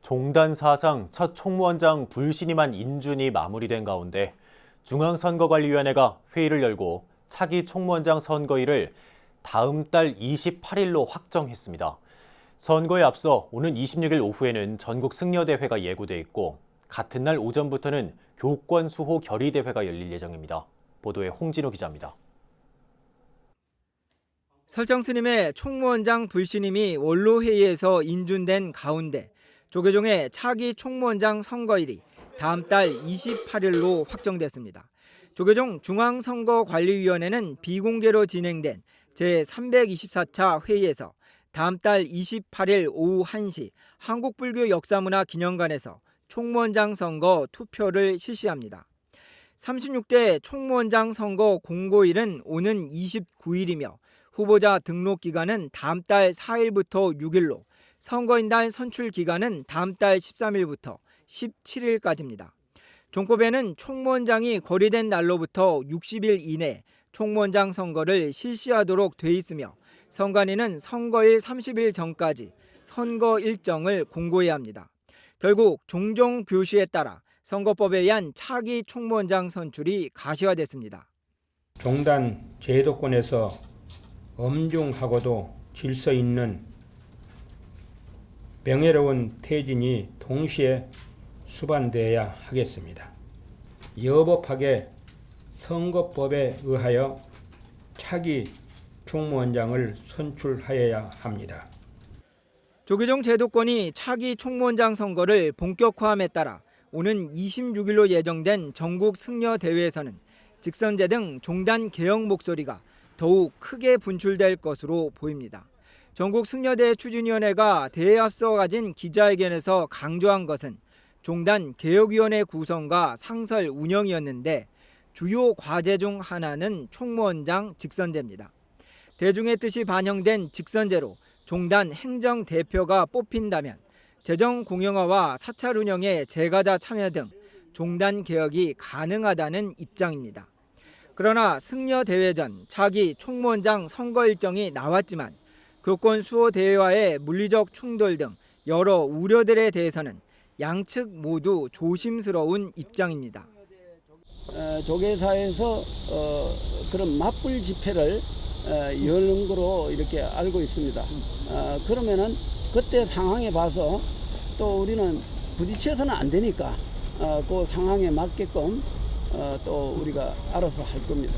종단 사상 첫 총무원장 불신임한 인준이 마무리된 가운데 중앙선거관리위원회가 회의를 열고 차기 총무원장 선거일을 다음 달 28일로 확정했습니다. 선거에 앞서 오는 26일 오후에는 전국 승려대회가 예고돼 있고 같은 날 오전부터는 교권수호 결의대회가 열릴 예정입니다. 보도에 홍진호 기자입니다. 설정 스님의 총무원장 불신임이 원로회의에서 인준된 가운데 조계종의 차기 총무원장 선거일이 다음 달 28일로 확정됐습니다. 조계종 중앙선거관리위원회는 비공개로 진행된 제324차 회의에서 다음 달 28일 오후 1시 한국불교역사문화기념관에서 총무원장 선거 투표를 실시합니다. 36대 총무원장 선거 공고일은 오는 29일이며 후보자 등록 기간은 다음 달 4일부터 6일로 선거인단 선출 기간은 다음 달 13일부터 17일까지입니다. 종법에는 총무원장이 거리된 날로부터 60일 이내 총무원장 선거를 실시하도록 돼 있으며 선관위는 선거일 30일 전까지 선거 일정을 공고해야 합니다. 결국 종종 교시에 따라 선거법에 의한 차기 총무원장 선출이 가시화됐습니다. 종단 제도권에서 엄중하고도 질서 있는 명예로운 퇴진이 동시에 수반되어야 하겠습니다. 여법하게 선거법에 의하여 차기 총무원장을 선출하여야 합니다. 조계종 제도권이 차기 총무원장 선거를 본격화함에 따라 오는 26일로 예정된 전국 승려대회에서는 직선제 등 종단 개혁 목소리가 더욱 크게 분출될 것으로 보입니다. 전국 승려대회 추진위원회가 대회에 앞서 가진 기자회견에서 강조한 것은 종단 개혁위원회 구성과 상설 운영이었는데 주요 과제 중 하나는 총무원장 직선제입니다. 대중의 뜻이 반영된 직선제로 종단 행정대표가 뽑힌다면 재정 공영화와 사찰 운영의 재가자 참여 등 종단 개혁이 가능하다는 입장입니다. 그러나 승려대회 전 차기 총무원장 선거 일정이 나왔지만 교권 수호 대회와의 물리적 충돌 등 여러 우려들에 대해서는 양측 모두 조심스러운 입장입니다. 조계사에서 그런 맞불 집회를 여는 거로 이렇게 알고 있습니다. 그러면은 그때 상황에 봐서 또 우리는 부딪혀서는 안 되니까 그 상황에 맞게끔 또 우리가 알아서 할 겁니다.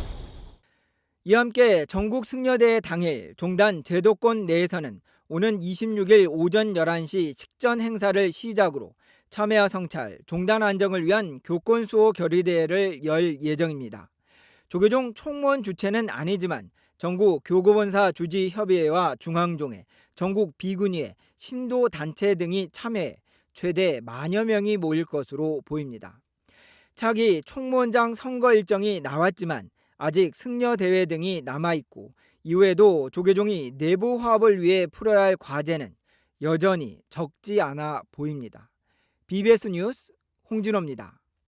이와 함께 전국 승려대회 당일 종단 제도권 내에서는 오는 26일 오전 11시 식전 행사를 시작으로 참회와 성찰, 종단 안정을 위한 교권수호 결의대회를 열 예정입니다. 조계종 총무원 주체는 아니지만 전국 교구본사 주지협의회와 중앙종회, 전국 비군의회, 신도단체 등이 참여해 최대 10,000여 명이 모일 것으로 보입니다. 차기 총무원장 선거 일정이 나왔지만 아직 승려대회 등이 남아있고 이후에도 조계종이 내부 화합을 위해 풀어야 할 과제는 여전히 적지 않아 보입니다. BBS 뉴스 홍진호입니다.